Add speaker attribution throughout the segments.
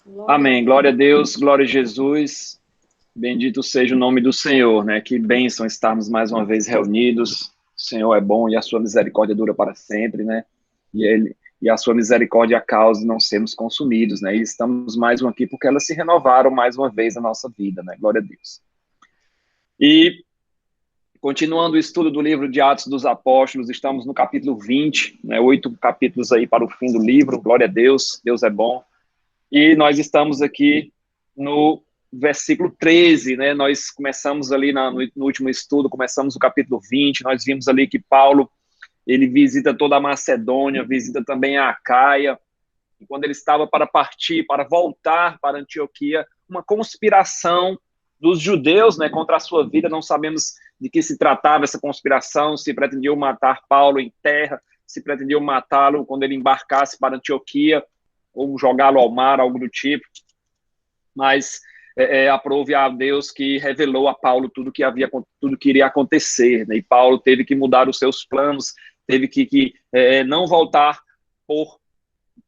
Speaker 1: Glória a
Speaker 2: Amém. Glória a Deus, glória a Jesus. Bendito seja o nome do Senhor, né? Que bênção estarmos mais uma vez reunidos. O Senhor é bom e a sua misericórdia dura para sempre, né? E a sua misericórdia é a causa de não sermos consumidos, né? E estamos mais um aqui porque elas se renovaram mais uma vez na nossa vida, né? Glória a Deus. E continuando o estudo do livro de Atos dos Apóstolos, estamos no capítulo 20, né? 8 capítulos aí para o fim do livro. Glória a Deus, Deus é bom. E nós estamos aqui no versículo 13, né? Nós começamos ali no último estudo, começamos o capítulo 20, nós vimos ali que Paulo, ele visita toda a Macedônia, visita também a Acaia, e quando ele estava para partir, para voltar para Antioquia, uma conspiração dos judeus, né, contra a sua vida, não sabemos de que se tratava essa conspiração, se pretendiam matar Paulo em terra, se pretendiam matá-lo quando ele embarcasse para Antioquia, ou jogá-lo ao mar, algo do tipo, mas aprove a Deus que revelou a Paulo tudo que iria acontecer, né? E Paulo teve que mudar os seus planos, teve que não voltar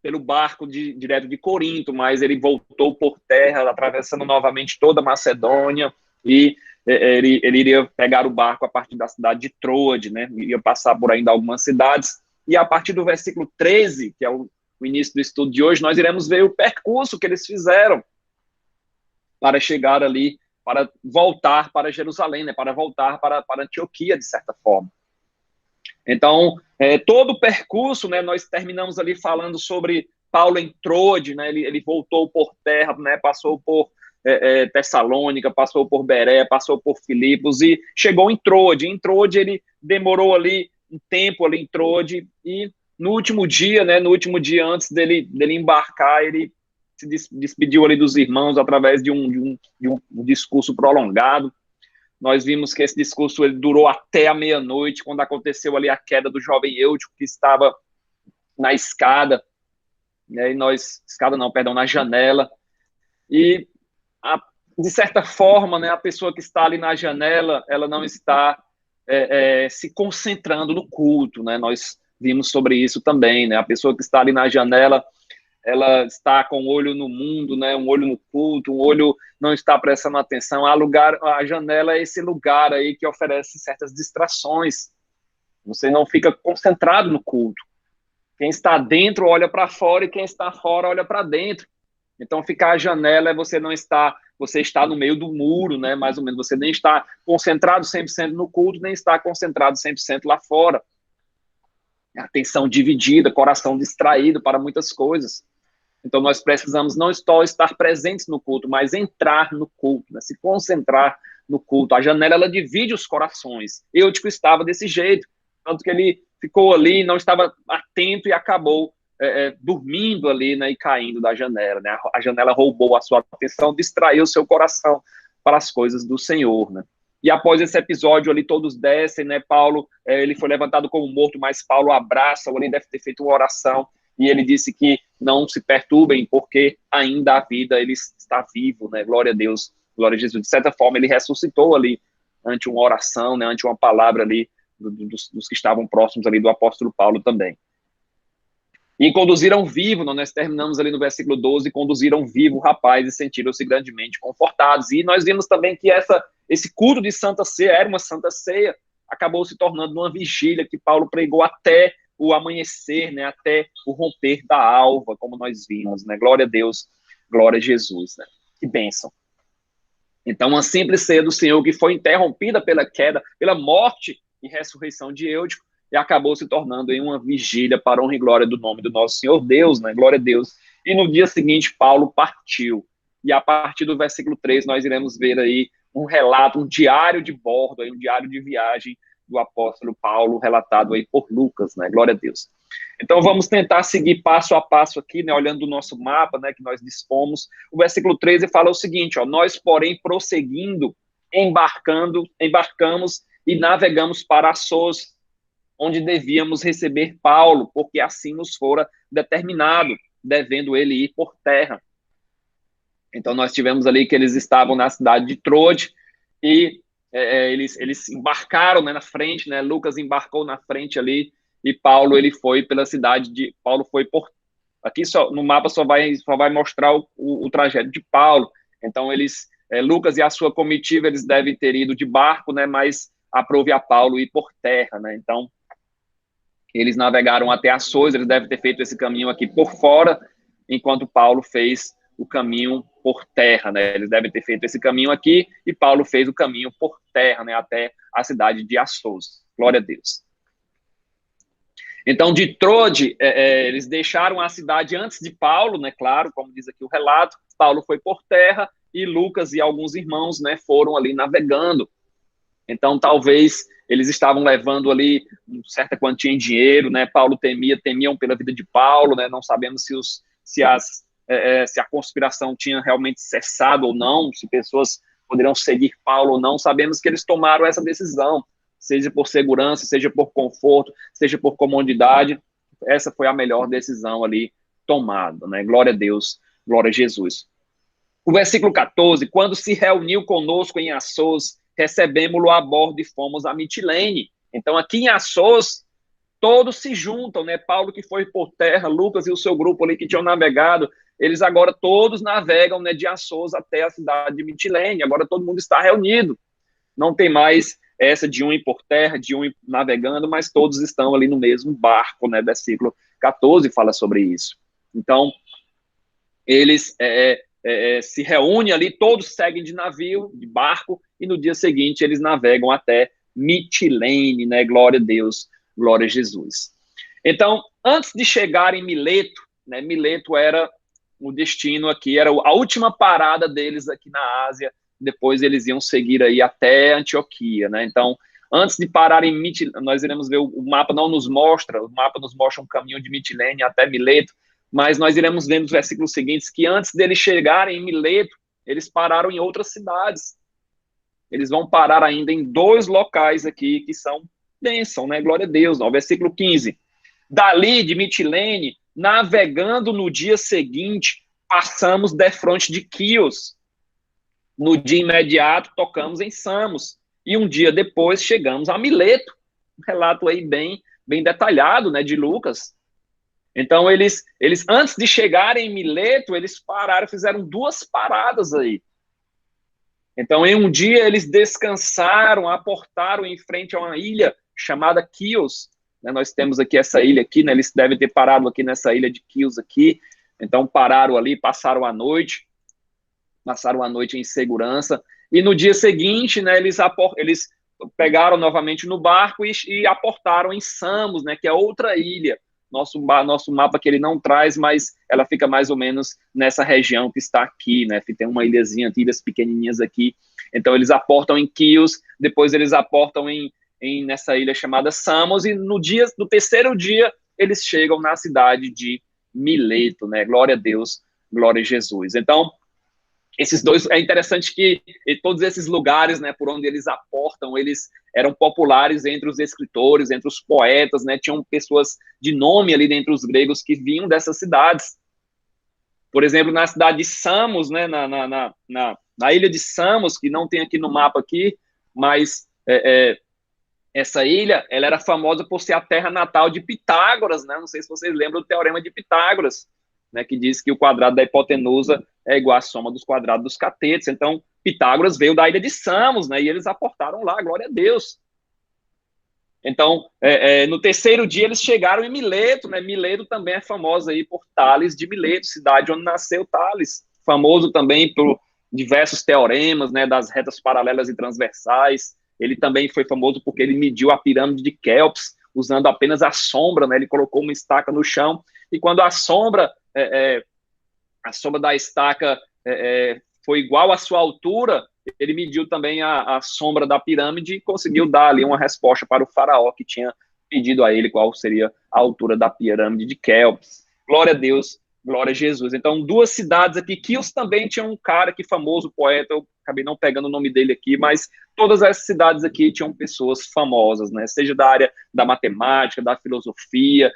Speaker 2: pelo barco direto de Corinto, mas ele voltou por terra, atravessando novamente toda a Macedônia, e ele iria pegar o barco a partir da cidade de Troade, né? Iria passar por ainda algumas cidades, e a partir do versículo 13, que é o início do estudo de hoje, nós iremos ver o percurso que eles fizeram para chegar ali, para voltar para Jerusalém, né? Para voltar para Antioquia, de certa forma. Então, todo o percurso, né, nós terminamos ali falando sobre Paulo em Troade, né, ele voltou por terra, né, passou por Tessalônica, passou por Beré, passou por Filipos e chegou em Troade. Em Troade ele demorou ali um tempo ali em Troade e no último dia, né, no último dia antes dele embarcar, ele se despediu ali dos irmãos através de um discurso prolongado. Nós vimos que esse discurso ele durou até a meia-noite, quando aconteceu ali a queda do jovem Eutico, que estava na escada, né, escada não, perdão, na janela, e de certa forma, né, a pessoa que está ali na janela, ela não está se concentrando no culto, né, nós vimos sobre isso também, né, a pessoa que está ali na janela, ela está com um olho no mundo, né, um olho no culto, um olho não está prestando atenção. A janela é esse lugar aí que oferece certas distrações. Você não fica concentrado no culto. Quem está dentro olha para fora e quem está fora olha para dentro. Então, ficar à janela é você está no meio do muro, né, mais ou menos. Você nem está concentrado 100% no culto, nem está concentrado 100% lá fora. Atenção dividida, coração distraído para muitas coisas. Então, nós precisamos não só estar presentes no culto, mas entrar no culto, né? Se concentrar no culto. A janela, ela divide os corações. Eutico estava desse jeito, tanto que ele ficou ali, não estava atento e acabou dormindo ali, né, e caindo da janela. Né? A janela roubou a sua atenção, distraiu o seu coração para as coisas do Senhor. Né? E após esse episódio ali, todos descem, né? Paulo, ele foi levantado como morto, mas Paulo abraça, ele deve ter feito uma oração, e ele disse que não se perturbem, porque ainda a vida, ele está vivo, né? Glória a Deus, glória a Jesus. De certa forma, ele ressuscitou ali, ante uma oração, né? Ante uma palavra ali, dos que estavam próximos ali do apóstolo Paulo também. E conduziram vivo, nós terminamos ali no versículo 12, conduziram vivo o rapaz e sentiram-se grandemente confortados. E nós vimos também que esse culto de Santa Ceia era uma Santa Ceia, acabou se tornando uma vigília que Paulo pregou até o amanhecer, né, até o romper da alva, como nós vimos, né, glória a Deus, glória a Jesus, né, que bênção. Então, uma simples ceia do Senhor que foi interrompida pela queda, pela morte e ressurreição de Eutico, e acabou se tornando em uma vigília para honra e glória do nome do nosso Senhor Deus, né, glória a Deus. E no dia seguinte, Paulo partiu, e a partir do versículo 3, nós iremos ver aí um relato, um diário de bordo, aí, um diário de viagem do apóstolo Paulo, relatado aí por Lucas, né? Glória a Deus. Então, vamos tentar seguir passo a passo aqui, né? Olhando o nosso mapa, né? Que nós dispomos. O versículo 13 fala o seguinte, ó, nós, porém, prosseguindo, embarcamos e navegamos para Assos, onde devíamos receber Paulo, porque assim nos fora determinado, devendo ele ir por terra. Então, nós tivemos ali que eles estavam na cidade de Troade, e eles embarcaram, né, na frente, né, Lucas embarcou na frente ali, e Paulo ele foi pela cidade de Paulo foi por aqui no mapa só vai mostrar o trajeto de Paulo. Então, Lucas e a sua comitiva, eles devem ter ido de barco, né, mas aprove a Paulo ir por terra, né? Então, eles navegaram até Assos, eles devem ter feito esse caminho aqui por fora, enquanto Paulo fez o caminho por terra, né? Eles devem ter feito esse caminho aqui e Paulo fez o caminho por terra, né, até a cidade de Assos. Glória a Deus. Então, de Trode, eles deixaram a cidade antes de Paulo, né? Claro, como diz aqui o relato, Paulo foi por terra e Lucas e alguns irmãos, né, foram ali navegando. Então, talvez eles estavam levando ali uma certa quantia em dinheiro, né? Paulo temiam pela vida de Paulo, né? Não sabemos se a conspiração tinha realmente cessado ou não, se pessoas poderiam seguir Paulo ou não. Sabemos que eles tomaram essa decisão, seja por segurança, seja por conforto, seja por comodidade. Essa foi a melhor decisão ali tomada, né? Glória a Deus, glória a Jesus. O versículo 14, quando se reuniu conosco em Assos, recebemos-lo a bordo e fomos a Mitilene. Então, aqui em Assos, todos se juntam, né? Paulo que foi por terra, Lucas e o seu grupo ali que tinham navegado, eles agora todos navegam, né, de Assos até a cidade de Mitilene. Agora todo mundo está reunido. Não tem mais essa de um ir por terra, de um ir navegando, mas todos estão ali no mesmo barco, né? Versículo 14 fala sobre isso. Então, eles se reúnem ali, todos seguem de navio, de barco, e no dia seguinte eles navegam até Mitilene, né? Glória a Deus, glória a Jesus. Então, antes de chegar em Mileto, né? Mileto era o destino aqui, era a última parada deles aqui na Ásia, depois eles iam seguir aí até Antioquia, né? Então, antes de parar em Mitilene, nós iremos ver, o mapa não nos mostra, o mapa nos mostra um caminho de Mitilene até Mileto, mas nós iremos ver nos versículos seguintes que antes deles chegarem em Mileto, eles pararam em outras cidades. Eles vão parar ainda em 2 locais aqui que são bênção, né? Glória a Deus. No versículo 15. Dali, de Mitilene, navegando no dia seguinte, passamos defronte de Quios. No dia imediato, tocamos em Samos. E um dia depois, chegamos a Mileto. Um relato aí bem detalhado, né, de Lucas. Então, eles antes de chegarem em Mileto, eles pararam, fizeram 2 paradas aí. Então, em um dia, eles descansaram, aportaram em frente a uma ilha chamada Quios. Né? Nós temos aqui essa ilha aqui, né? Eles devem ter parado aqui nessa ilha de Quios aqui. Então, pararam ali, passaram a noite em segurança. E no dia seguinte, né, eles pegaram novamente no barco e aportaram em Samos, né, que é outra ilha. Nosso mapa que ele não traz, mas ela fica mais ou menos nessa região que está aqui, né? Tem uma ilhazinha, ilhas pequenininhas aqui. Então, eles aportam em Quios, depois eles aportam nessa ilha chamada Samos, e no 3º dia, eles chegam na cidade de Mileto, né? Glória a Deus, glória a Jesus. Então, esses 2, é interessante que todos esses lugares, né, por onde eles aportam, eles eram populares entre os escritores, entre os poetas, né, tinham pessoas de nome ali dentre os gregos que vinham dessas cidades. Por exemplo, na cidade de Samos, né, na ilha de Samos, que não tem aqui no mapa aqui, mas essa ilha, ela era famosa por ser a terra natal de Pitágoras, né, não sei se vocês lembram do Teorema de Pitágoras, né, que diz que o quadrado da hipotenusa é igual à soma dos quadrados dos catetos. Então, Pitágoras veio da ilha de Samos, né, e eles aportaram lá, glória a Deus. Então, no 3º dia, eles chegaram em Mileto, né, Mileto também é famosa aí por Tales de Mileto, cidade onde nasceu Tales, famoso também por diversos teoremas, né, das retas paralelas e transversais. Ele também foi famoso porque ele mediu a pirâmide de Quéops, usando apenas a sombra, né, ele colocou uma estaca no chão, e quando a sombra da estaca foi igual à sua altura, ele mediu também a sombra da pirâmide e conseguiu dar ali uma resposta para o faraó que tinha pedido a ele qual seria a altura da pirâmide de Quéops. Glória a Deus, glória a Jesus. Então, 2 cidades aqui. Quios também tinha um cara que famoso, poeta, eu acabei não pegando o nome dele aqui, mas todas essas cidades aqui tinham pessoas famosas, né? Seja da área da matemática, da filosofia,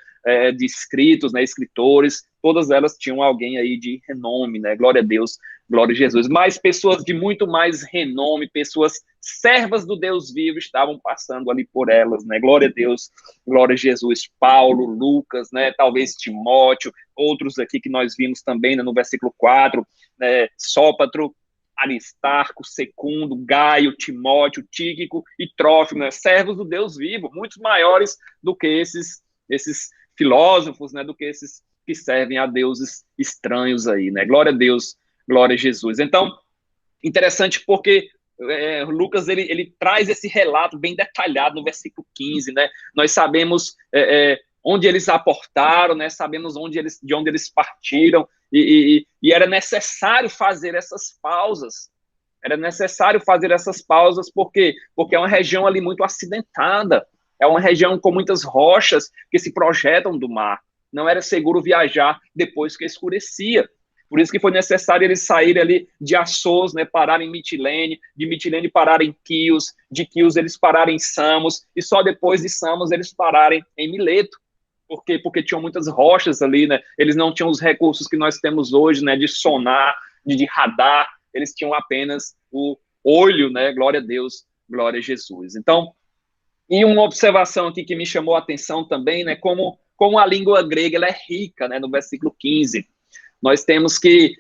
Speaker 2: de escritos, né, escritores, todas elas tinham alguém aí de renome, né, glória a Deus, glória a Jesus, mas pessoas de muito mais renome, pessoas servas do Deus vivo estavam passando ali por elas, né, glória a Deus, glória a Jesus, Paulo, Lucas, né, talvez Timóteo, outros aqui que nós vimos também, né, no versículo 4, né, Sópatro, Aristarco, Secundo, Gaio, Timóteo, Tíquico e Trófimo, né, servos do Deus vivo, muitos maiores do que esses filósofos, né, do que esses que servem a deuses estranhos aí, né? Glória a Deus, glória a Jesus. Então, interessante porque Lucas ele traz esse relato bem detalhado no versículo 15, né? Nós sabemos onde eles aportaram, né? Sabemos de onde eles partiram, e era necessário fazer essas pausas. Era necessário fazer essas pausas porque é uma região ali muito acidentada, é uma região com muitas rochas que se projetam do mar. Não era seguro viajar depois que escurecia. Por isso que foi necessário eles saírem ali de Assos, né, pararem em Mitilene, de Mitilene pararem em Quios, de Quios eles pararem em Samos, e só depois de Samos eles pararem em Mileto. Por quê? Porque tinham muitas rochas ali, né? Eles não tinham os recursos que nós temos hoje, né, de sonar, de radar, eles tinham apenas o olho, né? Glória a Deus, glória a Jesus. Então, e uma observação aqui que me chamou a atenção também, né, como a língua grega ela é rica, né, no versículo 15. Nós temos que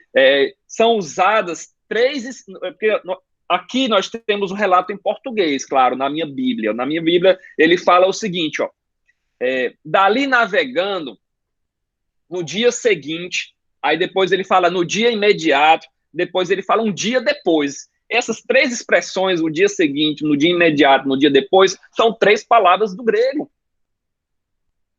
Speaker 2: são usadas três... Porque aqui nós temos um relato em português, claro, na minha Bíblia. Na minha Bíblia, ele fala o seguinte, ó, dali navegando, no dia seguinte, aí depois ele fala no dia imediato, depois ele fala um dia depois. Essas três expressões, o dia seguinte, no dia imediato, no dia depois, são três palavras do grego.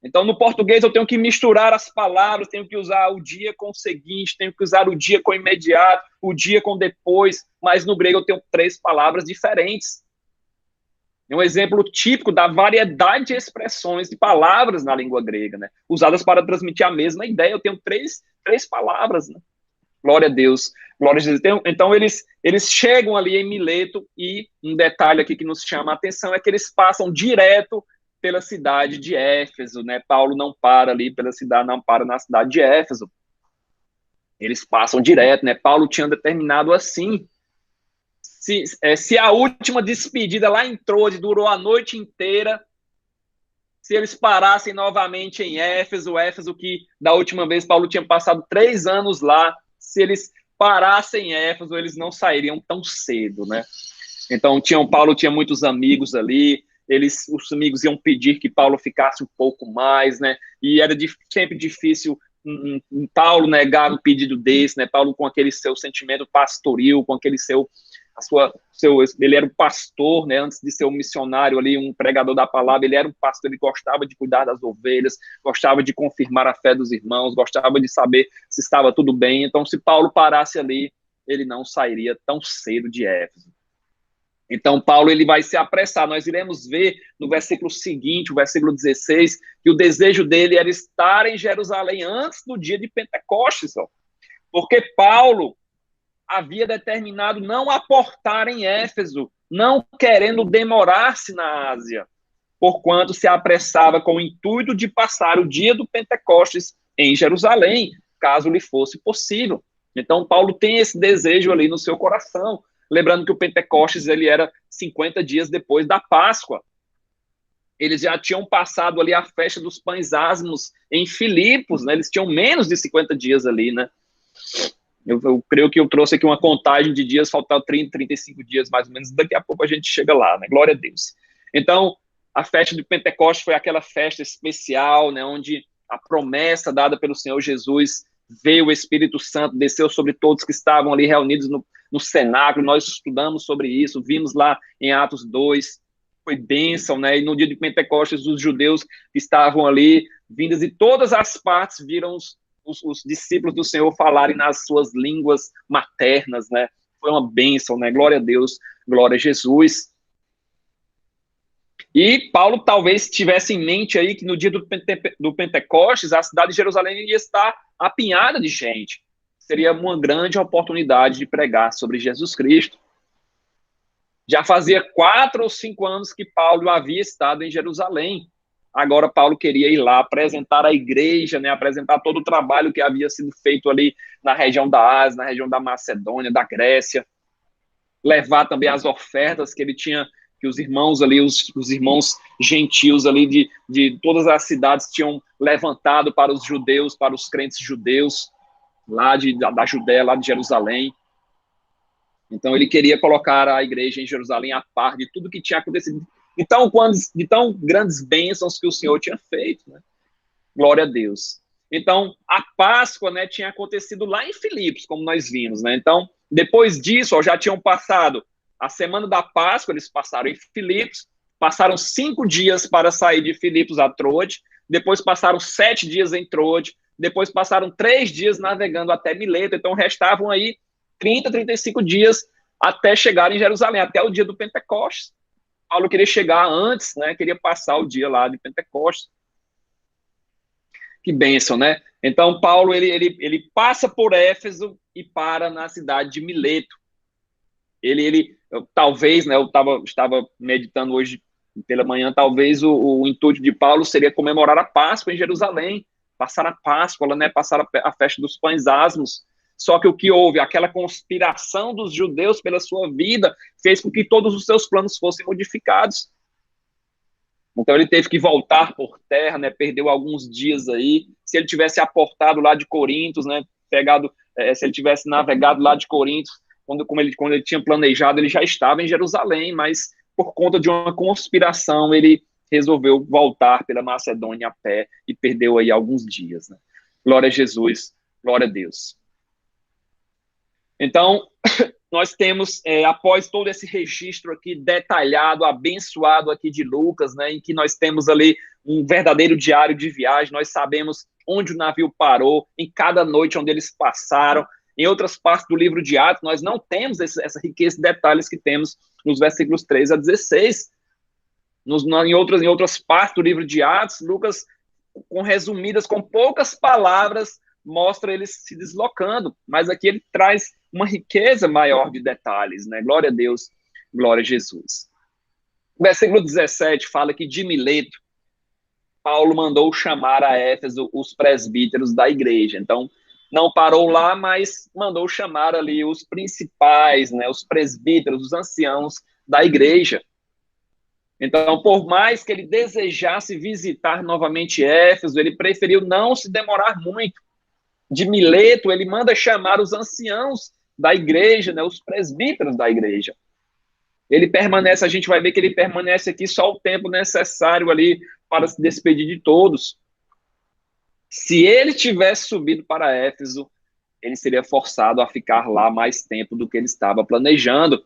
Speaker 2: Então, no português, eu tenho que misturar as palavras, tenho que usar o dia com o seguinte, tenho que usar o dia com o imediato, o dia com depois, mas no grego eu tenho três palavras diferentes. É um exemplo típico da variedade de expressões, de palavras na língua grega, né? Usadas para transmitir a mesma ideia. Eu tenho três palavras, né? Glória a Deus, glória a Jesus. Então, eles chegam ali em Mileto e um detalhe aqui que nos chama a atenção é que eles passam direto pela cidade de Éfeso, né? Paulo não para ali pela cidade, não para na cidade de Éfeso. Eles passam direto, né? Paulo tinha determinado assim. Se a última despedida lá em Troade durou a noite inteira, se eles parassem novamente em Éfeso que da última vez Paulo tinha passado 3 anos lá, se eles parassem em Éfeso, eles não sairiam tão cedo, né? Então, Paulo tinha muitos amigos ali, os amigos iam pedir que Paulo ficasse um pouco mais, né? E era sempre difícil Paulo negar um pedido desse, né? Paulo com aquele seu sentimento pastoril, com aquele ele era um pastor, né? Antes de ser um missionário ali, um pregador da palavra, ele era um pastor, ele gostava de cuidar das ovelhas, gostava de confirmar a fé dos irmãos, gostava de saber se estava tudo bem. Então, se Paulo parasse ali, ele não sairia tão cedo de Éfeso. Então, Paulo ele vai se apressar. Nós iremos ver no versículo seguinte, o versículo 16, que o desejo dele era estar em Jerusalém antes do dia de Pentecostes, ó. Porque Paulo havia determinado não aportar em Éfeso, não querendo demorar-se na Ásia, porquanto se apressava com o intuito de passar o dia do Pentecostes em Jerusalém, caso lhe fosse possível. Então, Paulo tem esse desejo ali no seu coração. Lembrando que o Pentecostes ele era 50 dias depois da Páscoa. Eles já tinham passado ali a festa dos pães asmos em Filipos, né? Eles tinham menos de 50 dias ali, né? Eu creio que eu trouxe aqui uma contagem de dias, faltavam 30, 35 dias mais ou menos. Daqui a pouco a gente chega lá, né? Glória a Deus. Então, a festa de Pentecostes foi aquela festa especial, né? Onde a promessa dada pelo Senhor Jesus veio, o Espírito Santo desceu sobre todos que estavam ali reunidos no cenáculo. Nós estudamos sobre isso, vimos lá em Atos 2, foi bênção, né? E no dia de Pentecostes, os judeus que estavam ali, vindos de todas as partes, viram os discípulos do Senhor falarem nas suas línguas maternas, né? Foi uma bênção, né? Glória a Deus, glória a Jesus. E Paulo talvez tivesse em mente aí que no dia do Pentecostes, a cidade de Jerusalém ia estar apinhada de gente. Seria uma grande oportunidade de pregar sobre Jesus Cristo. Já fazia 4 ou 5 anos que Paulo havia estado em Jerusalém. Agora Paulo queria ir lá apresentar a igreja, né, apresentar todo o trabalho que havia sido feito ali na região da Ásia, na região da Macedônia, da Grécia. Levar também as ofertas que ele tinha que os irmãos ali, os irmãos gentios ali de todas as cidades tinham levantado para os judeus, para os crentes judeus, lá da Judéia, lá de Jerusalém. Então, ele queria colocar a igreja em Jerusalém a par de tudo que tinha acontecido, de tão grandes bênçãos que o Senhor tinha feito, né? Glória a Deus. Então, a Páscoa, né, tinha acontecido lá em Filipos, como nós vimos, né? Então, depois disso, ó, já tinham passado a semana da Páscoa, eles passaram em Filipos, passaram 5 dias para sair de Filipos a Troade, depois passaram 7 dias em Troade, depois passaram 3 dias navegando até Mileto, então restavam aí 35 dias até chegar em Jerusalém, até o dia do Pentecostes. Paulo queria chegar antes, né? Queria passar o dia lá de Pentecostes. Que bênção, né? Então, Paulo, ele passa por Éfeso e para na cidade de Mileto. Talvez, né, estava meditando hoje pela manhã, talvez o intuito de Paulo seria comemorar a Páscoa em Jerusalém, passar a Páscoa, né, passar a festa dos pães asmos. Só que o que houve, aquela conspiração dos judeus pela sua vida, fez com que todos os seus planos fossem modificados. Então ele teve que voltar por terra, né, perdeu alguns dias aí. Se ele tivesse aportado lá de Corinto, né, se ele tivesse navegado lá de Corinto, quando ele tinha planejado, ele já estava em Jerusalém, mas por conta de uma conspiração, ele resolveu voltar pela Macedônia a pé e perdeu aí alguns dias, né? Glória a Jesus, glória a Deus. Então, nós temos, após todo esse registro aqui detalhado, abençoado aqui de Lucas, né, em que nós temos ali um verdadeiro diário de viagem, nós sabemos onde o navio parou, em cada noite onde eles passaram. Em outras partes do livro de Atos, nós não temos essa riqueza de detalhes que temos nos versículos 3 a 16. Em outras partes do livro de Atos, Lucas, com poucas palavras, mostra eles se deslocando, mas aqui ele traz uma riqueza maior de detalhes, né? Glória a Deus, glória a Jesus. O versículo 17 fala que de Mileto, Paulo mandou chamar a Éfeso os presbíteros da igreja. Então, não parou lá, mas mandou chamar ali os principais, né, os presbíteros, os anciãos da igreja. Então, por mais que ele desejasse visitar novamente Éfeso, ele preferiu não se demorar muito. De Mileto, ele manda chamar os anciãos da igreja, né, os presbíteros da igreja. Ele permanece, a gente vai ver que ele permanece aqui só o tempo necessário ali para se despedir de todos. Se ele tivesse subido para Éfeso, ele seria forçado a ficar lá mais tempo do que ele estava planejando.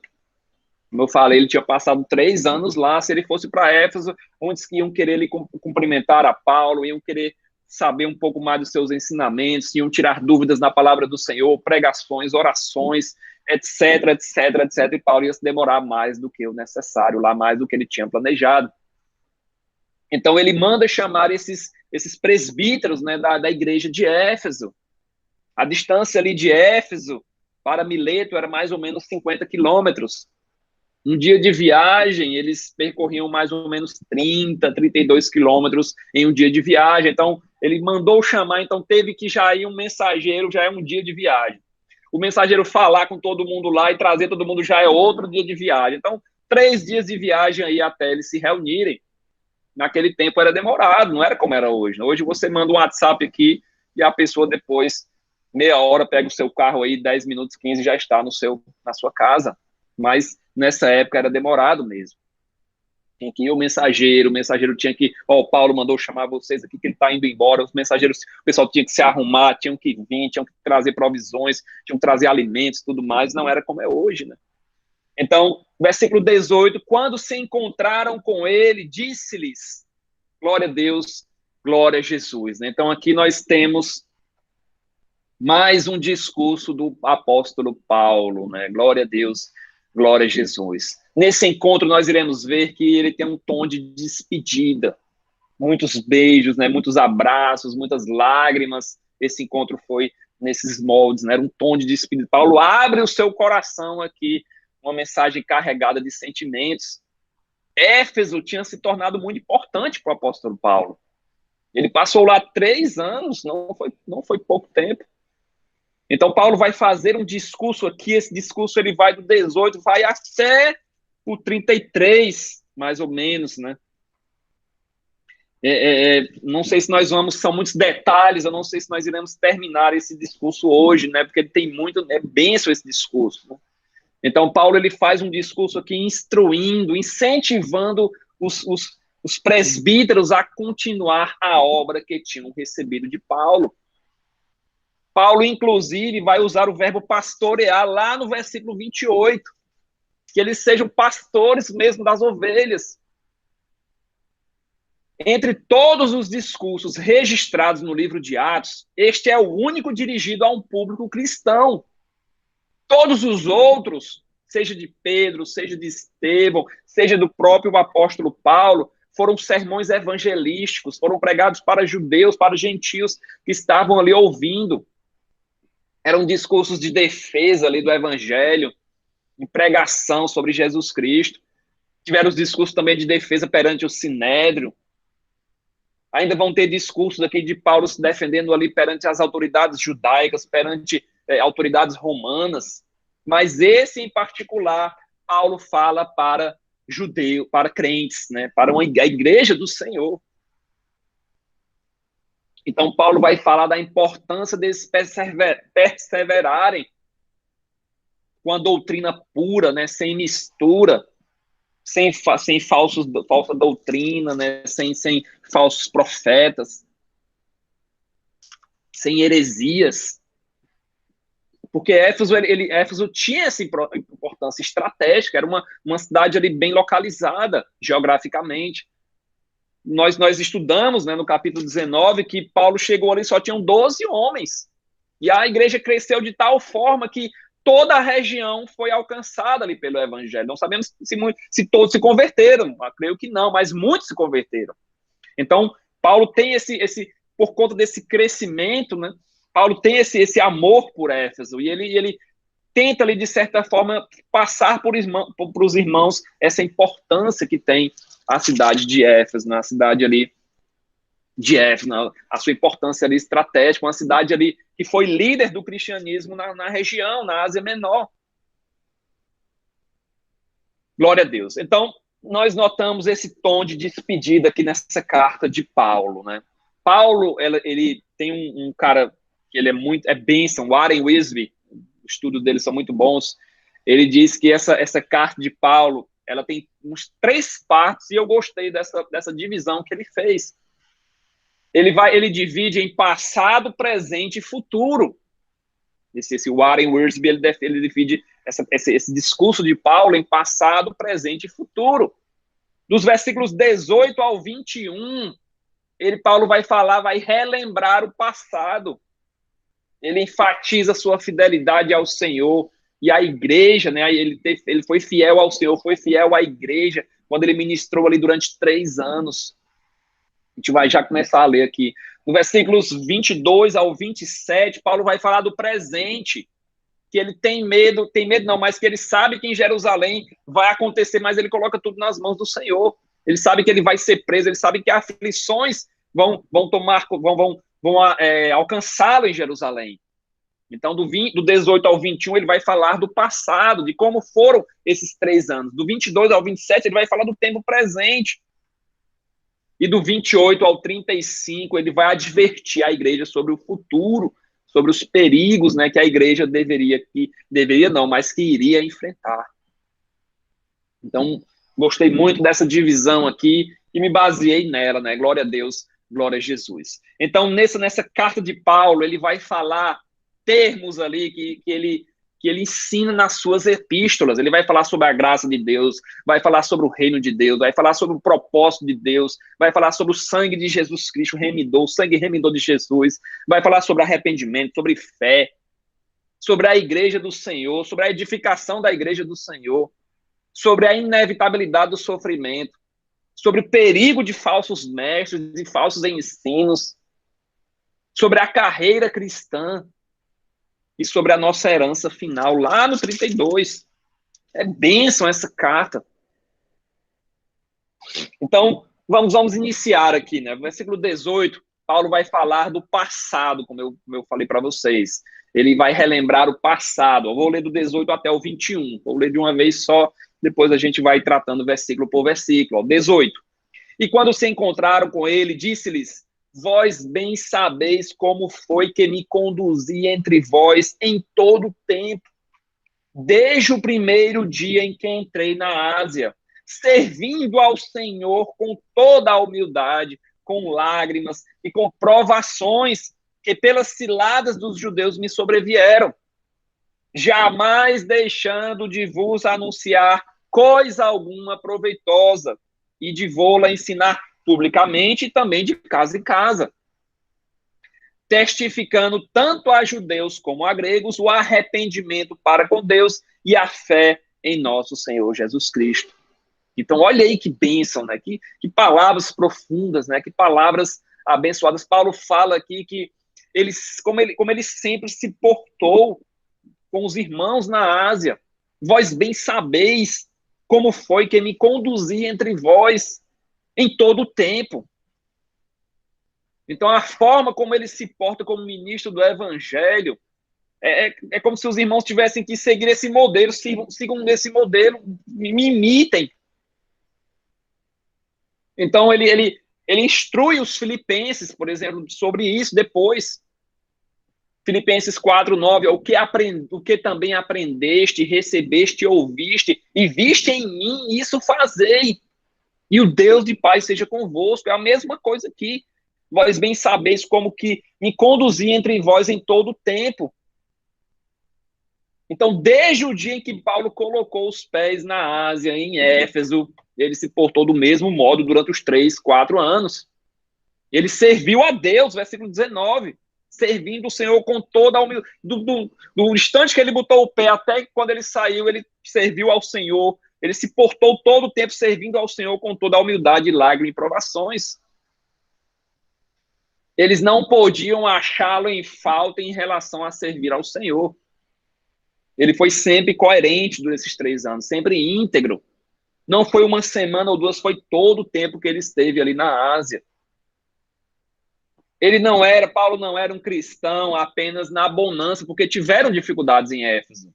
Speaker 2: Como eu falei, ele tinha passado 3 anos lá. Se ele fosse para Éfeso, onde iam querer ele cumprimentar a Paulo, iam querer saber um pouco mais dos seus ensinamentos, iam tirar dúvidas na palavra do Senhor, pregações, orações, etc, etc, etc. E Paulo ia se demorar mais do que o necessário lá, mais do que ele tinha planejado. Então ele manda chamar esses presbíteros, né, da igreja de Éfeso. A distância ali de Éfeso para Mileto era mais ou menos 50 quilômetros. Um dia de viagem, eles percorriam mais ou menos 32 quilômetros em um dia de viagem. Então, ele mandou chamar, então teve que já ir um mensageiro, já é um dia de viagem. O mensageiro falar com todo mundo lá e trazer todo mundo já é outro dia de viagem. Então, 3 dias de viagem aí até eles se reunirem. Naquele tempo era demorado, não era como era hoje. Hoje você manda um WhatsApp aqui e a pessoa depois, meia hora, pega o seu carro aí, 10 minutos, 15, já está na sua casa. Mas nessa época era demorado mesmo. Tinha que ir o mensageiro tinha que, Paulo mandou chamar vocês aqui que ele está indo embora, os mensageiros, o pessoal tinha que se arrumar, tinham que vir, tinham que trazer provisões, tinham que trazer alimentos, tudo mais, não era como é hoje, né? Então, versículo 18, quando se encontraram com ele, disse-lhes, glória a Deus, glória a Jesus, né? Então aqui nós temos mais um discurso do apóstolo Paulo, né? Glória a Deus, glória a Jesus. Nesse encontro nós iremos ver que ele tem um tom de despedida, muitos beijos, né? Muitos abraços, muitas lágrimas. Esse encontro foi nesses moldes, né? Era um tom de despedida. Paulo abre o seu coração aqui, uma mensagem carregada de sentimentos. Éfeso tinha se tornado muito importante para o apóstolo Paulo. Ele passou lá 3 anos, não foi pouco tempo. Então, Paulo vai fazer um discurso aqui, esse discurso ele vai do 18, vai até o 33, mais ou menos, né? Não sei se nós vamos, são muitos detalhes, eu não sei se nós iremos terminar esse discurso hoje, né? Porque ele tem muito, é benção esse discurso, né? Então, Paulo ele faz um discurso aqui instruindo, incentivando os presbíteros a continuar a obra que tinham recebido de Paulo. Paulo, inclusive, vai usar o verbo pastorear lá no versículo 28, que eles sejam pastores mesmo das ovelhas. Entre todos os discursos registrados no livro de Atos, este é o único dirigido a um público cristão. Todos os outros, seja de Pedro, seja de Estevão, seja do próprio apóstolo Paulo, foram sermões evangelísticos, foram pregados para judeus, para gentios que estavam ali ouvindo. Eram discursos de defesa ali do evangelho, de pregação sobre Jesus Cristo. Tiveram os discursos também de defesa perante o Sinédrio. Ainda vão ter discursos aqui de Paulo se defendendo ali perante as autoridades judaicas, perante autoridades romanas. Mas esse em particular, Paulo fala para judeu, para crentes, né, para a igreja do Senhor. Então, Paulo vai falar da importância deles perseverarem com a doutrina pura, né, sem mistura, sem falsa doutrina, né, sem falsos profetas, sem heresias. Porque Éfeso tinha essa importância estratégica, era uma cidade ali bem localizada geograficamente. Nós estudamos, né, no capítulo 19 que Paulo chegou ali, só tinham 12 homens. E a igreja cresceu de tal forma que toda a região foi alcançada ali pelo evangelho. Não sabemos se todos se converteram, eu creio que não, mas muitos se converteram. Então, Paulo tem por conta desse crescimento, né, Paulo tem esse amor por Éfeso, e ele tenta ali, de certa forma, passar para os irmãos essa importância que tem a cidade de Éfeso, na cidade ali de Éfeso, a sua importância ali estratégica, uma cidade ali que foi líder do cristianismo na região, na Ásia Menor. Glória a Deus. Então, nós notamos esse tom de despedida aqui nessa carta de Paulo, né? Paulo, ele tem um cara que ele é bênção, Warren Wiersbe, os estudos dele são muito bons. Ele diz que essa carta de Paulo, ela tem uns 3 partes, e eu gostei dessa divisão que ele fez. Ele divide em passado, presente e futuro. Esse Warren Wiersbe, ele divide esse discurso de Paulo em passado, presente e futuro. Dos versículos 18 ao 21, Paulo vai relembrar o passado. Ele enfatiza sua fidelidade ao Senhor e à igreja, né? Ele foi fiel ao Senhor, foi fiel à igreja, quando ele ministrou ali durante 3 anos. A gente vai já começar a ler aqui. No versículos 22 ao 27, Paulo vai falar do presente, que ele tem medo não, mas que ele sabe que em Jerusalém vai acontecer, mas ele coloca tudo nas mãos do Senhor. Ele sabe que ele vai ser preso, ele sabe que aflições vão alcançá-lo em Jerusalém. Então, do 18 ao 21, ele vai falar do passado, de como foram esses 3 anos. Do 22 ao 27, ele vai falar do tempo presente. E do 28 ao 35, ele vai advertir a igreja sobre o futuro, sobre os perigos, né, que a igreja mas que iria enfrentar. Então, gostei muito dessa divisão aqui e me baseei nela, né? Glória a Deus, glória a Jesus. Então, nessa carta de Paulo, ele vai falar termos ali que ele ensina nas suas epístolas. Ele vai falar sobre a graça de Deus, vai falar sobre o reino de Deus, vai falar sobre o propósito de Deus, vai falar sobre o sangue de Jesus Cristo remidor, o sangue remidor de Jesus, vai falar sobre arrependimento, sobre fé, sobre a igreja do Senhor, sobre a edificação da igreja do Senhor, sobre a inevitabilidade do sofrimento, sobre o perigo de falsos mestres e falsos ensinos, sobre a carreira cristã, e sobre a nossa herança final, lá no 32. É bênção essa carta. Então, vamos iniciar aqui, né? Versículo 18, Paulo vai falar do passado, como eu falei para vocês. Ele vai relembrar o passado. Eu vou ler do 18 até o 21. Vou ler de uma vez só, depois a gente vai tratando versículo por versículo. 18. E quando se encontraram com ele, disse-lhes: vós bem sabeis como foi que me conduzi entre vós em todo o tempo, desde o primeiro dia em que entrei na Ásia, servindo ao Senhor com toda a humildade, com lágrimas e com provações que pelas ciladas dos judeus me sobrevieram, jamais deixando de vos anunciar coisa alguma proveitosa e de vô-la ensinar publicamente e também de casa em casa, testificando tanto a judeus como a gregos o arrependimento para com Deus e a fé em nosso Senhor Jesus Cristo. Então, olha aí que bênção, né? Que palavras profundas, né? Que palavras abençoadas. Paulo fala aqui que como ele sempre se portou com os irmãos na Ásia. Vós bem sabeis como foi que me conduzi entre vós em todo o tempo. Então, a forma como ele se porta como ministro do Evangelho é como se os irmãos tivessem que seguir esse modelo, sigam esse modelo, me imitem. Então, ele instrui os filipenses, por exemplo, sobre isso depois. Filipenses 4:9, o que também aprendeste, recebeste, ouviste, e viste em mim, isso fazei. E o Deus de paz seja convosco. É a mesma coisa aqui. Vós bem sabeis como que me conduzi entre vós em todo o tempo. Então, desde o dia em que Paulo colocou os pés na Ásia, em Éfeso, ele se portou do mesmo modo durante os 3, 4 anos. Ele serviu a Deus, versículo 19, servindo o Senhor com toda a humildade. Do instante que ele botou o pé até quando ele saiu, ele serviu ao Senhor. Ele se portou todo o tempo servindo ao Senhor com toda a humildade, lágrimas e provações. Eles não podiam achá-lo em falta em relação a servir ao Senhor. Ele foi sempre coerente durante esses 3 anos, sempre íntegro. Não foi uma semana ou 2, foi todo o tempo que ele esteve ali na Ásia. Paulo não era um cristão apenas na bonança, porque tiveram dificuldades em Éfeso.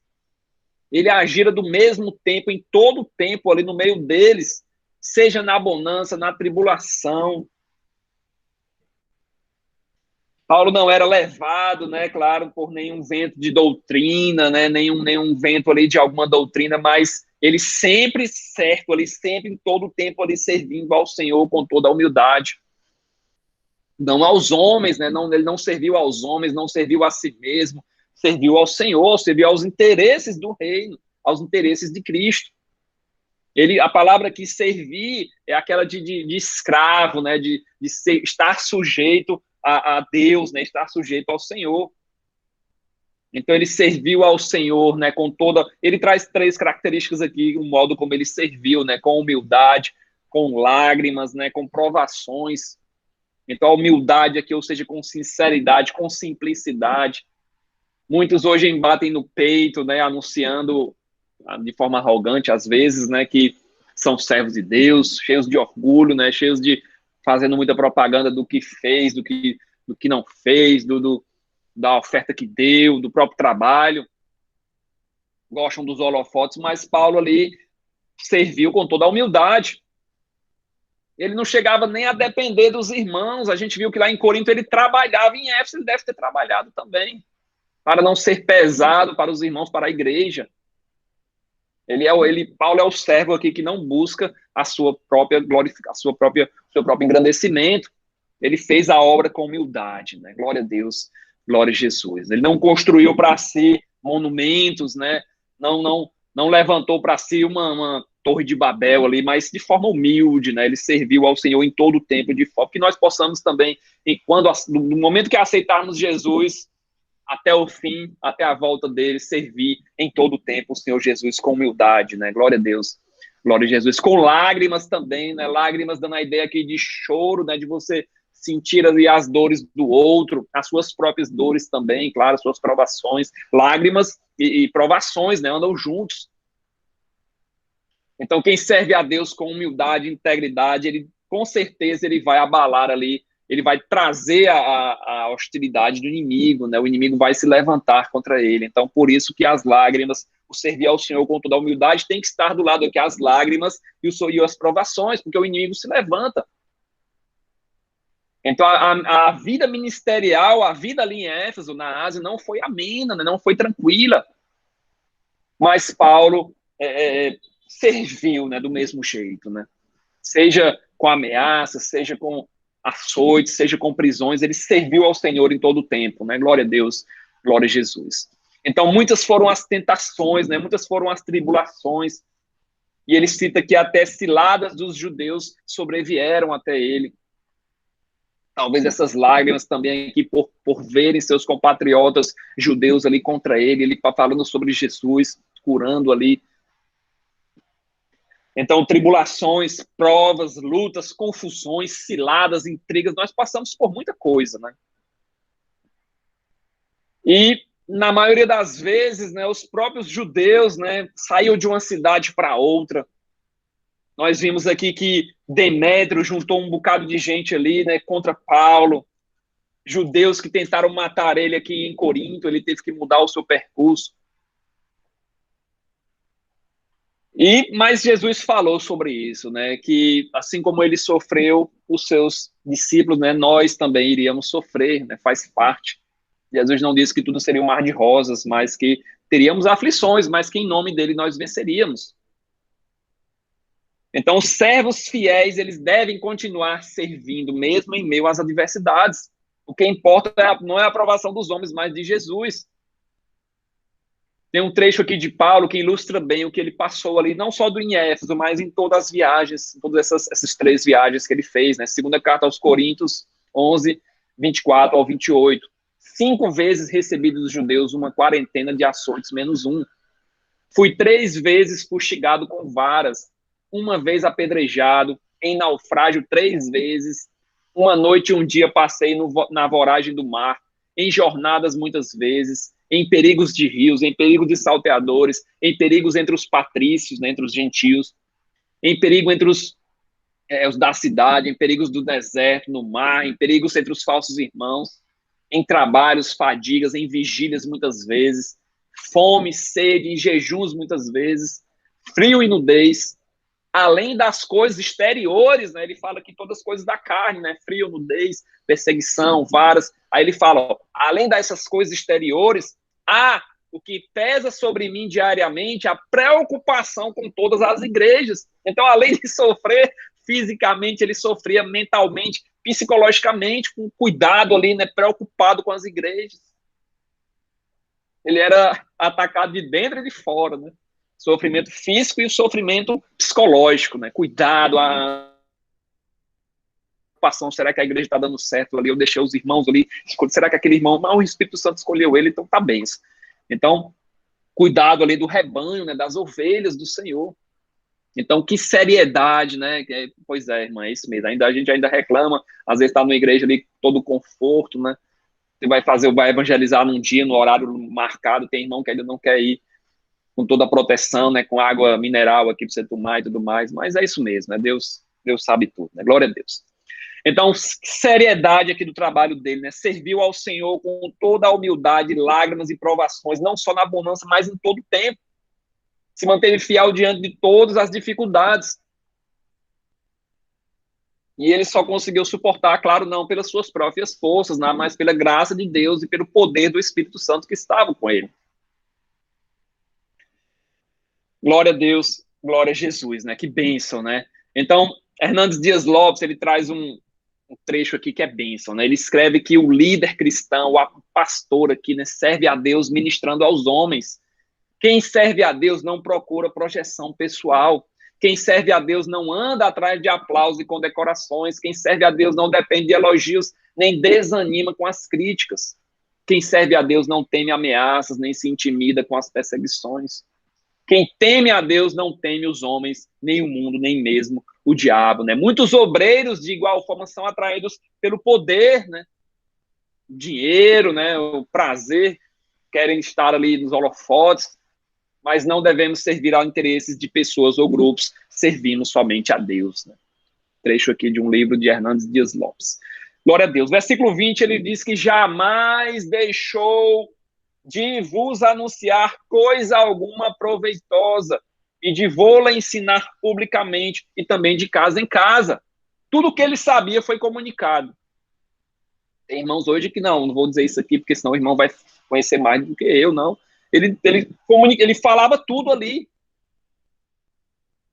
Speaker 2: Ele agira do mesmo tempo, em todo o tempo ali no meio deles, seja na bonança, na tribulação. Paulo não era levado, né, claro, por nenhum vento de doutrina, né, nenhum vento ali de alguma doutrina, mas ele sempre certo ali, sempre em todo o tempo ali servindo ao Senhor com toda a humildade. Não aos homens, né, ele não serviu aos homens, não serviu a si mesmo, serviu ao Senhor, serviu aos interesses do reino, aos interesses de Cristo. A palavra que servir é aquela de escravo, né, de estar sujeito a Deus, né, estar sujeito ao Senhor. Então ele serviu ao Senhor, né, com toda... Ele traz 3 características aqui, o modo como ele serviu, né, com humildade, com lágrimas, né, com provações. Então a humildade aqui, ou seja, com sinceridade, com simplicidade. Muitos hoje batem no peito, né, anunciando de forma arrogante, às vezes, né, que são servos de Deus, cheios de orgulho, né, cheios de fazendo muita propaganda do que fez, do que não fez, da oferta que deu, do próprio trabalho. Gostam dos holofotes, mas Paulo ali serviu com toda a humildade. Ele não chegava nem a depender dos irmãos. A gente viu que lá em Corinto ele trabalhava, em Éfeso ele deve ter trabalhado também, para não ser pesado para os irmãos, para a igreja. Paulo é o servo aqui que não busca a sua própria glorificação, seu próprio engrandecimento. Ele fez a obra com humildade, né? Glória a Deus, glória a Jesus. Ele não construiu para si monumentos, né? Não levantou para si uma torre de Babel ali, mas de forma humilde, né? Ele serviu ao Senhor em todo o tempo, de forma que nós possamos também, no momento que aceitarmos Jesus, até o fim, até a volta dele, servir em todo o tempo o Senhor Jesus com humildade, né? Glória a Deus, glória a Jesus. Com lágrimas também, né? Lágrimas dando a ideia aqui de choro, né? De você sentir ali as dores do outro, as suas próprias dores também, claro, as suas provações. Lágrimas e provações, né? Andam juntos. Então, quem serve a Deus com humildade e integridade, com certeza ele vai abalar ali, ele vai trazer a hostilidade do inimigo, né? O inimigo vai se levantar contra ele. Então, por isso que as lágrimas o servir ao Senhor com toda a humildade, tem que estar do lado aqui as lágrimas e as provações, porque o inimigo se levanta. Então, a vida ministerial, a vida ali em Éfeso, na Ásia, não foi amena, né? Não foi tranquila. Mas Paulo serviu, né, do mesmo jeito, né? Seja com ameaças, seja com açoites, seja com prisões, ele serviu ao Senhor em todo o tempo, né? Glória a Deus, glória a Jesus. Então, muitas foram as tentações, né? Muitas foram as tribulações, e ele cita que até ciladas dos judeus sobrevieram até ele. Talvez essas lágrimas também aqui por verem seus compatriotas judeus ali contra ele falando sobre Jesus, curando ali. Então, tribulações, provas, lutas, confusões, ciladas, intrigas, nós passamos por muita coisa, né? E, na maioria das vezes, né, os próprios judeus, né, saíam de uma cidade para outra. Nós vimos aqui que Demétrio juntou um bocado de gente ali, né, contra Paulo. Judeus que tentaram matar ele aqui em Corinto, ele teve que mudar o seu percurso. Mas Jesus falou sobre isso, né, que assim como ele sofreu, os seus discípulos, né, nós também iríamos sofrer, né, faz parte. Jesus não disse que tudo seria um mar de rosas, mas que teríamos aflições, mas que em nome dele nós venceríamos. Então, os servos fiéis, eles devem continuar servindo, mesmo em meio às adversidades. O que importa não é a aprovação dos homens, mas de Jesus. Tem um trecho aqui de Paulo que ilustra bem o que ele passou ali, não só do em Éfeso, mas em todas as viagens, todas essas 3 viagens que ele fez, né? Segunda carta aos Coríntios, 11, 24 ao 28. 5 vezes recebi dos judeus uma quarentena de açoites, menos um. Fui 3 vezes fustigado com varas, 1 vez apedrejado, em naufrágio 3 vezes, 1 noite e 1 dia passei na voragem do mar, em jornadas muitas vezes, em perigos de rios, em perigo de salteadores, em perigos entre os patrícios, né, entre os gentios, em perigo entre os da cidade, em perigos do deserto, no mar, em perigos entre os falsos irmãos, em trabalhos, fadigas, em vigílias muitas vezes, fome, sede, em jejuns muitas vezes, frio e nudez, além das coisas exteriores, né? Ele fala que todas as coisas da carne, né? Frio, nudez, perseguição, varas. Aí ele fala, ó, além dessas coisas exteriores, há o que pesa sobre mim diariamente, a preocupação com todas as igrejas. Então, além de sofrer fisicamente, ele sofria mentalmente, psicologicamente, com cuidado ali, né? Preocupado com as igrejas. Ele era atacado de dentro e de fora, né? Sofrimento físico e o sofrimento psicológico, né? Cuidado, a preocupação, será que a igreja está dando certo ali? Eu deixei os irmãos ali, será que aquele irmão, o Espírito Santo escolheu ele, então tá bem. Então, cuidado ali do rebanho, né? Das ovelhas do Senhor. Então, que seriedade, né? Pois é, irmã, é isso mesmo. A gente ainda reclama, às vezes está numa igreja ali, todo conforto, né? Você vai evangelizar num dia, no horário marcado, tem irmão que ainda não quer ir, com toda a proteção, né, com água mineral aqui para você tomar e tudo mais, mas é isso mesmo, né, Deus sabe tudo, né, glória a Deus. Então, seriedade aqui do trabalho dele, né, serviu ao Senhor com toda a humildade, lágrimas e provações, não só na bonança, mas em todo o tempo, se manteve fiel diante de todas as dificuldades, e ele só conseguiu suportar, claro, não pelas suas próprias forças, né, mas pela graça de Deus e pelo poder do Espírito Santo que estava com ele. Glória a Deus, glória a Jesus, né? Que bênção, né? Então, Hernandes Dias Lopes, ele traz um trecho aqui que é bênção, né? Ele escreve que o líder cristão, o pastor aqui, né, serve a Deus ministrando aos homens. Quem serve a Deus não procura projeção pessoal. Quem serve a Deus não anda atrás de aplausos e condecorações. Quem serve a Deus não depende de elogios, nem desanima com as críticas. Quem serve a Deus não teme ameaças, nem se intimida com as perseguições. Quem teme a Deus não teme os homens, nem o mundo, nem mesmo o diabo, né? Muitos obreiros, de igual forma, são atraídos pelo poder, né? O dinheiro, né? O prazer, querem estar ali nos holofotes, mas não devemos servir aos interesses de pessoas ou grupos, servimos somente a Deus, né? Trecho aqui de um livro de Hernandes Dias Lopes. Glória a Deus. Versículo 20, ele diz que jamais deixou de vos anunciar coisa alguma proveitosa, e de vô-la ensinar publicamente, e também de casa em casa. Tudo que ele sabia foi comunicado. Tem irmãos hoje que não vou dizer isso aqui, porque senão o irmão vai conhecer mais do que eu, não. Ele falava tudo ali,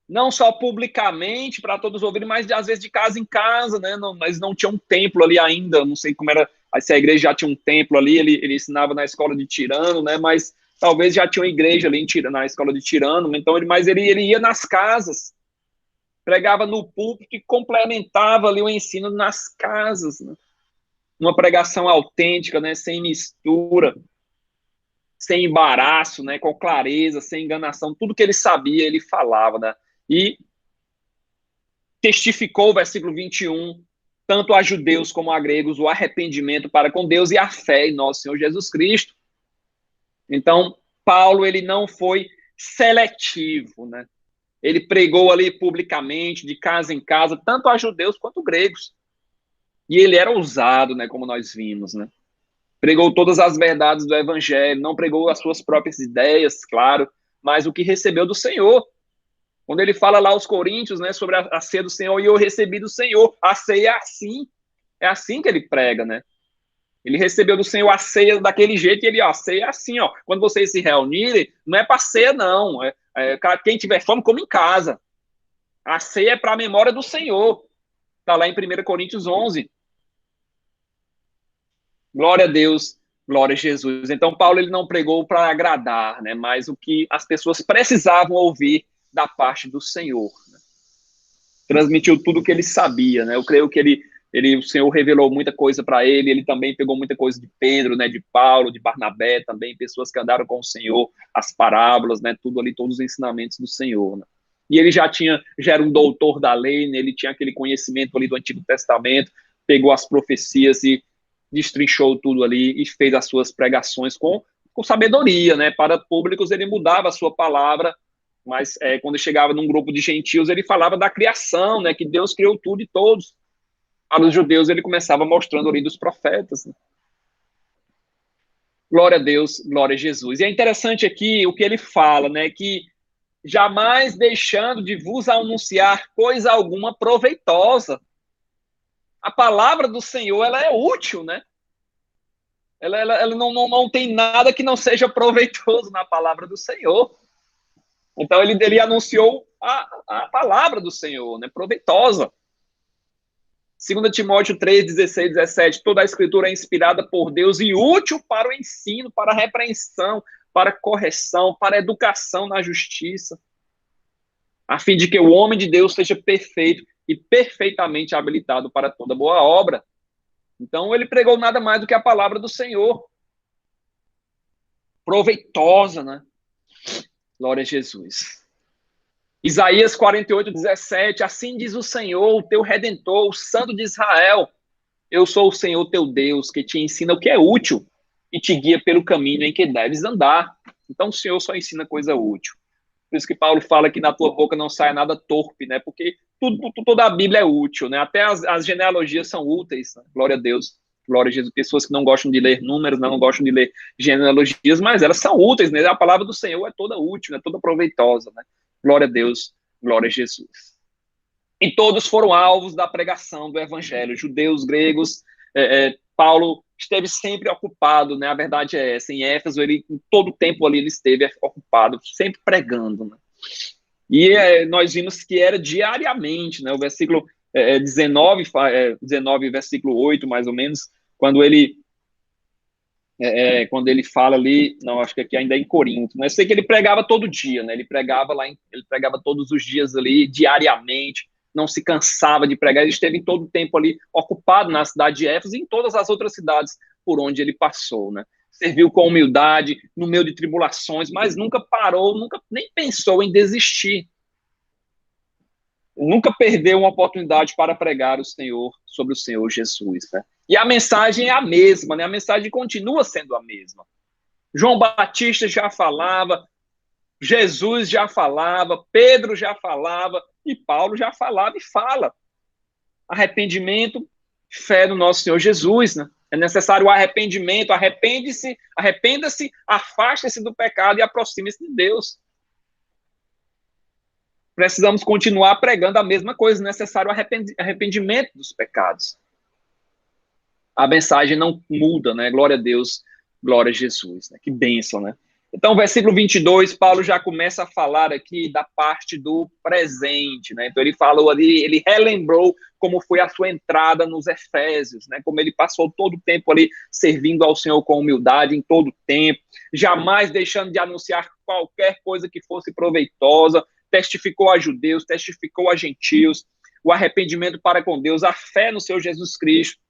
Speaker 2: não só publicamente para todos ouvirem, mas às vezes de casa em casa, né? Mas não tinha um templo ali ainda, não sei como era, se a igreja já tinha um templo ali, ele ensinava na escola de Tirano, né? Mas talvez já tinha uma igreja ali na escola de Tirano, então ele ia nas casas, pregava no púlpito e complementava ali o ensino nas casas, né? Uma pregação autêntica, né? Sem mistura, sem embaraço, né? Com clareza, sem enganação, tudo que ele sabia ele falava, né? E testificou, versículo 21, tanto a judeus como a gregos, o arrependimento para com Deus e a fé em nosso Senhor Jesus Cristo. Então, Paulo, ele não foi seletivo, né? Ele pregou ali publicamente, de casa em casa, tanto a judeus quanto gregos. E ele era ousado, né? Como nós vimos, né? Pregou todas as verdades do evangelho, não pregou as suas próprias ideias, claro, mas o que recebeu do Senhor. Quando ele fala lá aos Coríntios, né, sobre a ceia do Senhor, e eu recebi do Senhor, a ceia é assim que ele prega, né? Ele recebeu do Senhor a ceia daquele jeito, e ele, ó, a ceia é assim, ó, quando vocês se reunirem, não é para ceia, não, quem tiver fome, come em casa. A ceia é para a memória do Senhor, tá lá em 1 Coríntios 11. Glória a Deus, glória a Jesus. Então, Paulo, ele não pregou para agradar, né, mas o que as pessoas precisavam ouvir da parte do Senhor, né? Transmitiu tudo o que ele sabia, né? Eu creio que o Senhor revelou muita coisa para ele, ele também pegou muita coisa de Pedro, né, de Paulo, de Barnabé também, pessoas que andaram com o Senhor, as parábolas, né, tudo ali, todos os ensinamentos do Senhor, né? E ele já era um doutor da lei, né, ele tinha aquele conhecimento ali do Antigo Testamento, pegou as profecias e destrinchou tudo ali e fez as suas pregações com sabedoria, né? Para públicos ele mudava a sua palavra, mas quando chegava num grupo de gentios ele falava da criação, né? Que Deus criou tudo e todos. Para os judeus ele começava mostrando ali dos profetas, né? Glória a Deus, glória a Jesus. E é interessante aqui o que ele fala, né? Que jamais deixando de vos anunciar coisa alguma proveitosa. A palavra do Senhor, ela é útil, né? Ela não tem nada que não seja proveitoso na palavra do Senhor. Então, ele anunciou a palavra do Senhor, né? Proveitosa. 2 Timóteo 3, 16, 17, toda a escritura é inspirada por Deus e útil para o ensino, para a repreensão, para a correção, para a educação na justiça, a fim de que o homem de Deus seja perfeito e perfeitamente habilitado para toda boa obra. Então, ele pregou nada mais do que a palavra do Senhor. Proveitosa, né? Glória a Jesus. Isaías 48, 17, assim diz o Senhor, o teu Redentor, o Santo de Israel, eu sou o Senhor teu Deus, que te ensina o que é útil e te guia pelo caminho em que deves andar. Então o Senhor só ensina coisa útil. Por isso que Paulo fala que na tua boca não saia nada torpe, né? Porque toda a Bíblia é útil, né? Até as genealogias são úteis, né? Glória a Deus. Glória a Jesus. Pessoas que não gostam de ler números, não gostam de ler genealogias, mas elas são úteis, né? A palavra do Senhor é toda útil, é toda proveitosa, né? Glória a Deus, glória a Jesus. E todos foram alvos da pregação do evangelho, judeus, gregos. Paulo esteve sempre ocupado, né? A verdade é essa. Em Éfeso, em todo o tempo ali, ele esteve ocupado, sempre pregando, né? E nós vimos que era diariamente, né? O versículo 19, versículo 8, mais ou menos, quando ele fala ali, não, acho que aqui ainda é em Corinto, né? Eu sei que ele pregava todo dia, né? Ele pregava todos os dias ali, diariamente, não se cansava de pregar, ele esteve em todo o tempo ali ocupado na cidade de Éfeso e em todas as outras cidades por onde ele passou, né? Serviu com humildade, no meio de tribulações, mas nunca parou, nunca nem pensou em desistir. Nunca perdeu uma oportunidade para pregar o Senhor, sobre o Senhor Jesus, né? E a mensagem é a mesma, né? A mensagem continua sendo a mesma. João Batista já falava, Jesus já falava, Pedro já falava, e Paulo já falava e fala. Arrependimento, fé no nosso Senhor Jesus, né? É necessário o arrependimento, arrependa-se, afaste-se do pecado e aproxime-se de Deus. Precisamos continuar pregando a mesma coisa, necessário arrependimento dos pecados. A mensagem não muda, né? Glória a Deus, glória a Jesus. Né? Que bênção, né? Então, versículo 22, Paulo já começa a falar aqui da parte do presente, né? Então, ele falou ali, ele relembrou como foi a sua entrada nos Efésios, né? Como ele passou todo o tempo ali servindo ao Senhor com humildade, em todo o tempo, jamais deixando de anunciar qualquer coisa que fosse proveitosa, testificou a judeus, testificou a gentios, o arrependimento para com Deus, a fé no Senhor Jesus Cristo.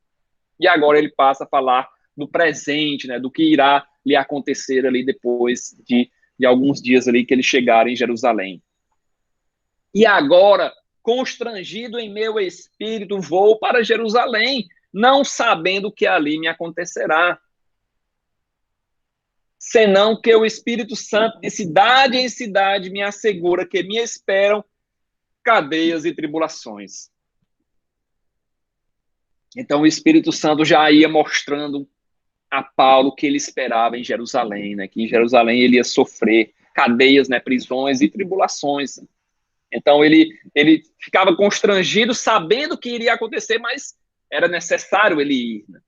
Speaker 2: E agora ele passa a falar do presente, né, do que irá lhe acontecer ali depois de alguns dias ali que ele chegar em Jerusalém. E agora, constrangido em meu espírito, vou para Jerusalém, não sabendo o que ali me acontecerá. Senão que o Espírito Santo, de cidade em cidade, me assegura que me esperam cadeias e tribulações. Então o Espírito Santo já ia mostrando a Paulo que ele esperava em Jerusalém, né? Que em Jerusalém ele ia sofrer cadeias, né? Prisões e tribulações. Então ele ficava constrangido, sabendo que iria acontecer, mas era necessário ele ir. Né?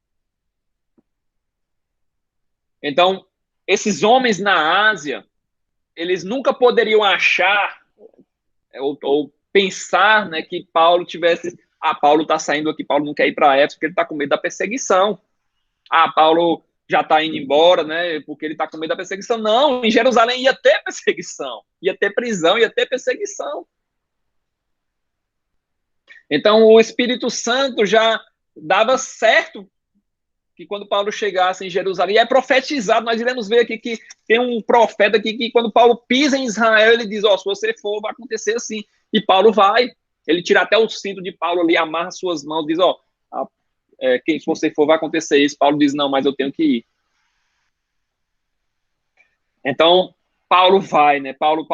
Speaker 2: Então, esses homens na Ásia, eles nunca poderiam achar ou pensar, né, que Paulo tivesse... Paulo está saindo aqui, Paulo não quer ir para Éfeso porque ele está com medo da perseguição. Paulo já está indo embora, né, porque ele está com medo da perseguição. Não, em Jerusalém ia ter perseguição, ia ter prisão, ia ter perseguição. Então, o Espírito Santo já dava certo que quando Paulo chegasse em Jerusalém, e é profetizado, nós iremos ver aqui que tem um profeta aqui que quando Paulo pisa em Israel, ele diz, se você for, vai acontecer assim. E Paulo vai. Ele tira até o cinto de Paulo ali, amarra suas mãos, diz, quem você for, vai acontecer isso. Paulo diz, não, mas eu tenho que ir. Então, Paulo vai, né? Paulo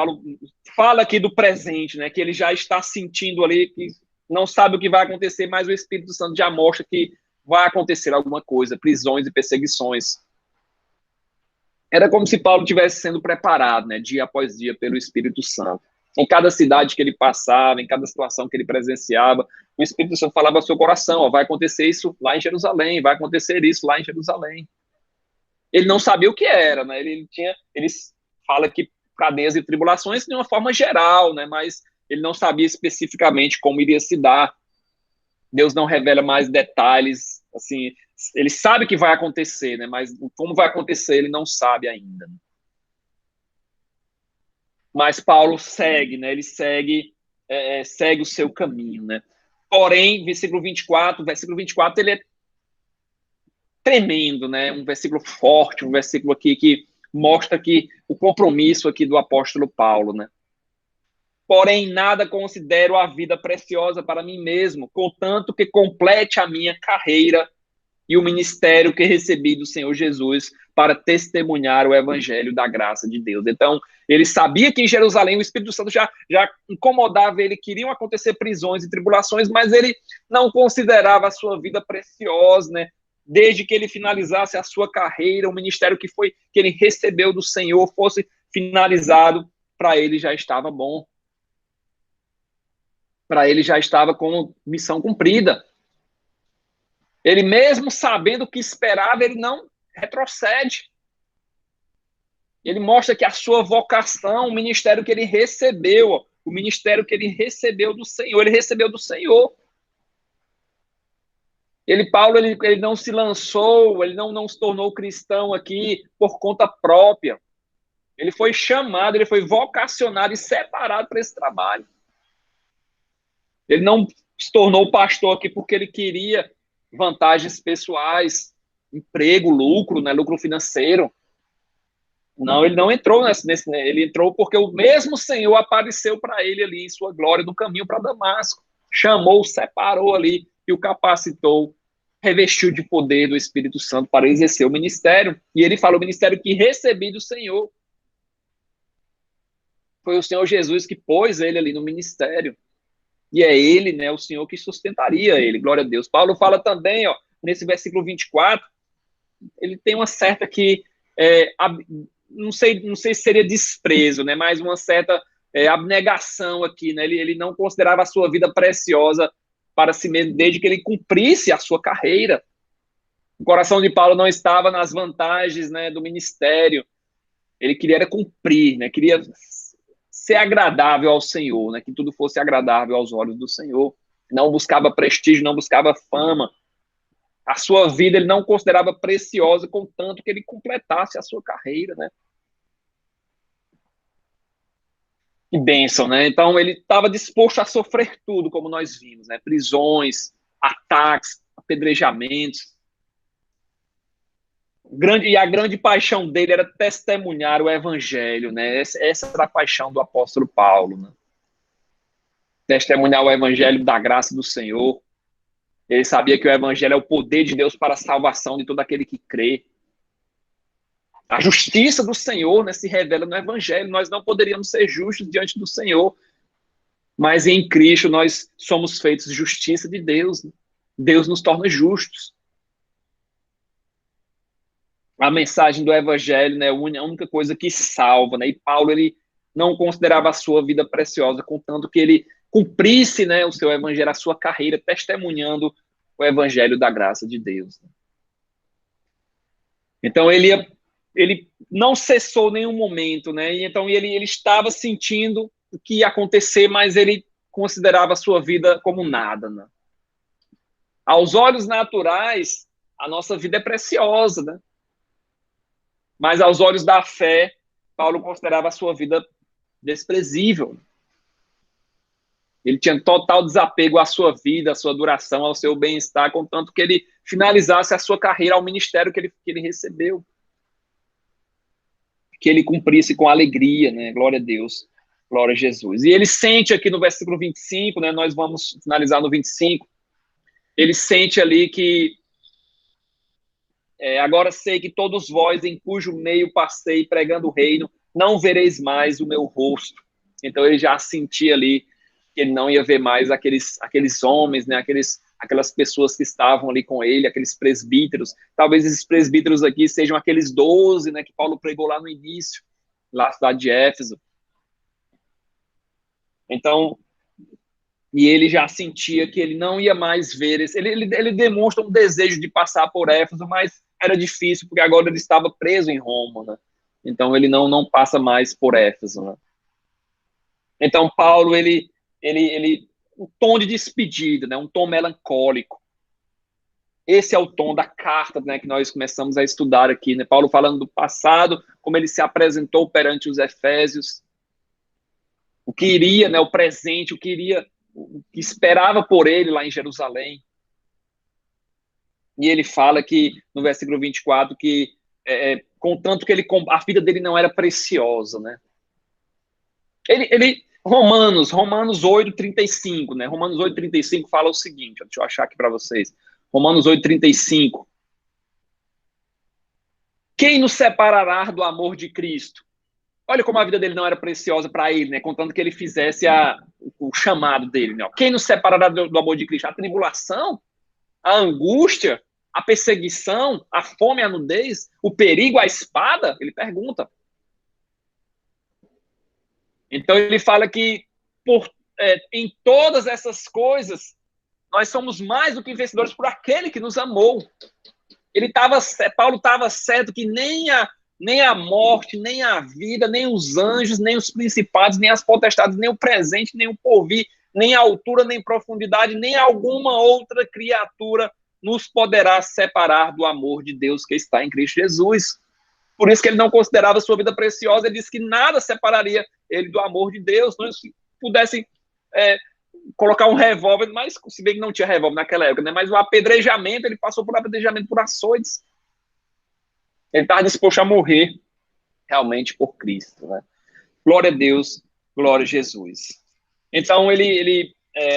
Speaker 2: fala aqui do presente, né? Que ele já está sentindo ali, que não sabe o que vai acontecer, mas o Espírito Santo já mostra que vai acontecer alguma coisa, prisões e perseguições. Era como se Paulo estivesse sendo preparado, né? Dia após dia, pelo Espírito Santo. Em cada cidade que ele passava, em cada situação que ele presenciava, o Espírito Santo falava ao seu coração, vai acontecer isso lá em Jerusalém, vai acontecer isso lá em Jerusalém. Ele não sabia o que era, né? Ele fala que cadeias e tribulações de uma forma geral, né? Mas ele não sabia especificamente como iria se dar. Deus não revela mais detalhes, assim, ele sabe que vai acontecer, né? Mas como vai acontecer, ele não sabe ainda. Mas Paulo segue, né? Ele segue o seu caminho, né? Porém, versículo 24, ele é tremendo, né? Um versículo forte, um versículo aqui que mostra que o compromisso aqui do apóstolo Paulo, né? Porém, nada considero a vida preciosa para mim mesmo, contanto que complete a minha carreira e o ministério que recebi do Senhor Jesus para testemunhar o evangelho da graça de Deus. Então, ele sabia que em Jerusalém o Espírito Santo já incomodava ele, queriam acontecer prisões e tribulações, mas ele não considerava a sua vida preciosa, né? Desde que ele finalizasse a sua carreira, o ministério que ele recebeu do Senhor fosse finalizado, para ele já estava bom. Para ele já estava com missão cumprida. Ele mesmo sabendo o que esperava, ele não retrocede. Ele mostra que a sua vocação, o ministério que ele recebeu, o ministério que ele recebeu do Senhor, ele recebeu do Senhor. Paulo não se lançou, ele não se tornou cristão aqui por conta própria. Ele foi chamado, ele foi vocacionado e separado para esse trabalho. Ele não se tornou pastor aqui porque ele queria vantagens pessoais, emprego, lucro, né, lucro financeiro. Não, ele não entrou ele entrou porque o mesmo Senhor apareceu para ele ali em sua glória no caminho para Damasco. Chamou, separou ali e o capacitou, revestiu de poder do Espírito Santo para exercer o ministério. E ele fala, o ministério que recebi do Senhor. Foi o Senhor Jesus que pôs ele ali no ministério. E é ele, né, o Senhor que sustentaria ele, glória a Deus. Paulo fala também, nesse versículo 24, ele tem uma certa não sei se seria desprezo, né, mas uma certa abnegação aqui, né, ele não considerava a sua vida preciosa para si mesmo, desde que ele cumprisse a sua carreira. O coração de Paulo não estava nas vantagens, né, do ministério, ele queria era cumprir, né, queria ser agradável ao Senhor, né, que tudo fosse agradável aos olhos do Senhor, não buscava prestígio, não buscava fama, a sua vida ele não considerava preciosa, contanto que ele completasse a sua carreira, né. Que bênção, né? Então ele estava disposto a sofrer tudo, como nós vimos, né? Prisões, ataques, apedrejamentos. E a grande paixão dele era testemunhar o evangelho, né? Essa era a paixão do apóstolo Paulo, né? Testemunhar o evangelho da graça do Senhor. Ele sabia que o evangelho é o poder de Deus para a salvação de todo aquele que crê. A justiça do Senhor, né, se revela no evangelho. Nós não poderíamos ser justos diante do Senhor, mas em Cristo nós somos feitos justiça de Deus, né? Deus nos torna justos. A mensagem do evangelho, né, é a única coisa que salva, né? E Paulo ele não considerava a sua vida preciosa, contanto que ele cumprisse, né, o seu evangelho, a sua carreira, testemunhando o evangelho da graça de Deus, né? Então ele não cessou nenhum momento, né? E então ele estava sentindo o que ia acontecer, mas ele considerava a sua vida como nada, né? Aos olhos naturais, a nossa vida é preciosa, né? Mas aos olhos da fé, Paulo considerava a sua vida desprezível. Ele tinha total desapego à sua vida, à sua duração, ao seu bem-estar, contanto que ele finalizasse a sua carreira ao ministério que ele recebeu. Que ele cumprisse com alegria, né? Glória a Deus, glória a Jesus. E ele sente aqui no versículo 25, né? Nós vamos finalizar no 25. Ele sente ali que agora sei que todos vós, em cujo meio passei pregando o reino, não vereis mais o meu rosto. Então ele já sentia ali que ele não ia ver mais aqueles homens, né? Aquelas pessoas que estavam ali com ele, aqueles presbíteros. Talvez esses presbíteros aqui sejam aqueles 12, né, que Paulo pregou lá no início, lá na cidade de Éfeso. Então, e ele já sentia que ele não ia mais ver. Ele demonstra um desejo de passar por Éfeso, mas era difícil, porque agora ele estava preso em Roma, né? Então ele não passa mais por Éfeso, né? Então Paulo, um tom de despedida, né? Um tom melancólico. Esse é o tom da carta, né, que nós começamos a estudar aqui, né? Paulo falando do passado, como ele se apresentou perante os Efésios, o que iria, né, o presente, o que esperava por ele lá em Jerusalém. E ele fala que, no versículo 24, que contanto que a vida dele não era preciosa, né? Romanos 8:35, né? Romanos 8:35 fala o seguinte, deixa eu achar aqui para vocês. Romanos 8:35. Quem nos separará do amor de Cristo? Olha como a vida dele não era preciosa para ele, né? Contanto que ele fizesse o chamado dele, né? Quem nos separará do amor de Cristo? A tribulação? A angústia? A perseguição? A fome, a nudez? O perigo, a espada? Ele pergunta. Então ele fala que em todas essas coisas nós somos mais do que vencedores por aquele que nos amou. Paulo estava certo que nem a morte, nem a vida, nem os anjos, nem os principados, nem as potestades, nem o presente, nem o porvir, nem a altura, nem profundidade, nem alguma outra criatura nos poderá separar do amor de Deus que está em Cristo Jesus. Por isso que ele não considerava sua vida preciosa, ele disse que nada separaria ele do amor de Deus. Não se pudessem colocar um revólver, mas se bem que não tinha revólver naquela época, né? Mas o apedrejamento, ele passou por apedrejamento por açoites. Ele estava disposto a morrer realmente por Cristo, né? Glória a Deus, glória a Jesus. Então,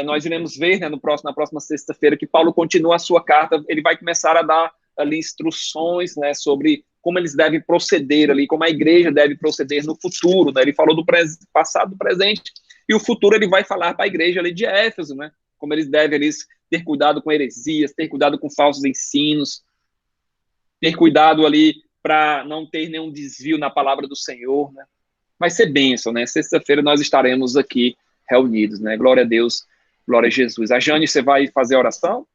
Speaker 2: nós iremos ver, né, na próxima sexta-feira, que Paulo continua a sua carta, ele vai começar a dar ali instruções, né, sobre como eles devem proceder ali, como a igreja deve proceder no futuro, né? Ele falou do passado, do presente, e o futuro ele vai falar para a igreja ali de Éfeso, né? como eles devem ter cuidado com heresias, ter cuidado com falsos ensinos, ter cuidado ali para não ter nenhum desvio na palavra do Senhor, né? Vai ser bênção, né? Sexta-feira nós estaremos aqui reunidos, né? Glória a Deus, glória a Jesus. A Jane, você vai fazer a oração?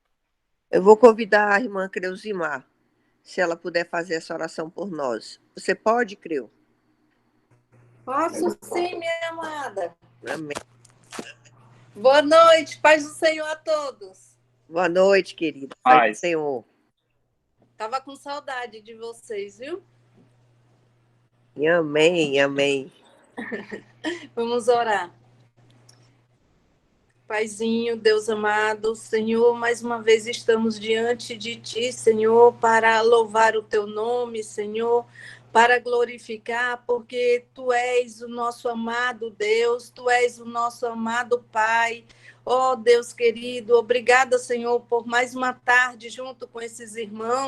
Speaker 1: Eu vou convidar a irmã Creusimar, se ela puder fazer essa oração por nós. Você pode, Creu?
Speaker 3: Posso sim, minha amada.
Speaker 1: Amém.
Speaker 3: Boa noite, paz do Senhor a todos.
Speaker 1: Boa noite, querida. Paz do Senhor.
Speaker 3: Tava com saudade de vocês, viu?
Speaker 1: Amém, amém.
Speaker 3: Vamos orar. Paizinho, Deus amado, Senhor, mais uma vez estamos diante de Ti, Senhor, para louvar o Teu nome, Senhor, para glorificar, porque Tu és o nosso amado Deus, Tu és o nosso amado Pai. Oh, Deus querido, obrigada, Senhor, por mais uma tarde junto com esses irmãos.